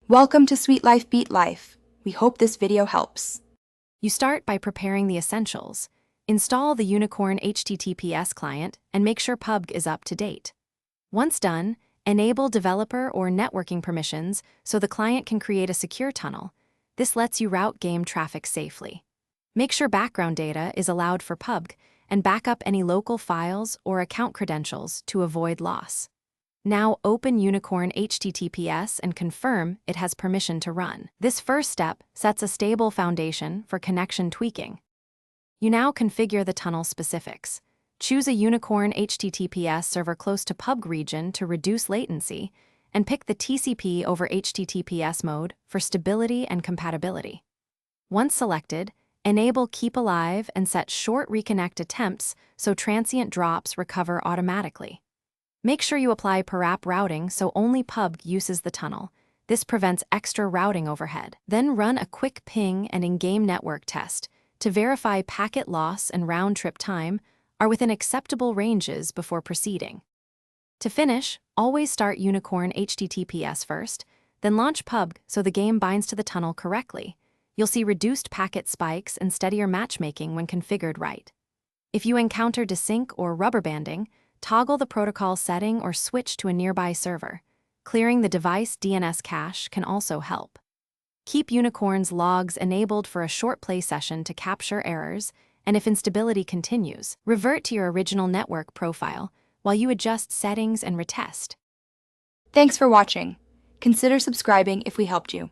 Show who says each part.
Speaker 1: Welcome to Sweet Life Beat Life. We hope this video helps.
Speaker 2: You start by preparing the essentials. Install the Unicorn HTTPS client and make sure Pubg is up to date. Once done, enable developer or networking permissions so the client can create a secure tunnel. This lets you route game traffic safely. Make sure background data is allowed for Pubg and back up any local files or account credentials to avoid loss. Now open Unicorn HTTPS and confirm it has permission to run. This first step sets a stable foundation for connection tweaking. You now configure the tunnel specifics. Choose a Unicorn HTTPS server close to Pubg region to reduce latency, and pick the TCP over HTTPS mode for stability and compatibility. Once selected, enable Keep Alive and set short reconnect attempts so transient drops recover automatically. Make sure you apply per app routing so only Pubg uses the tunnel. This prevents extra routing overhead. Then run a quick ping and in-game network test to verify packet loss and round-trip time are within acceptable ranges before proceeding. To finish, always start Unicorn HTTPS first, then launch Pubg so the game binds to the tunnel correctly. You'll see reduced packet spikes and steadier matchmaking when configured right. If you encounter desync or rubber banding, toggle the protocol setting or switch to a nearby server. Clearing the device DNS cache can also help. Keep Unicorn's logs enabled for a short play session to capture errors, and if instability continues, revert to your original network profile while you adjust settings and retest.
Speaker 1: Thanks for watching. Consider subscribing if we helped you.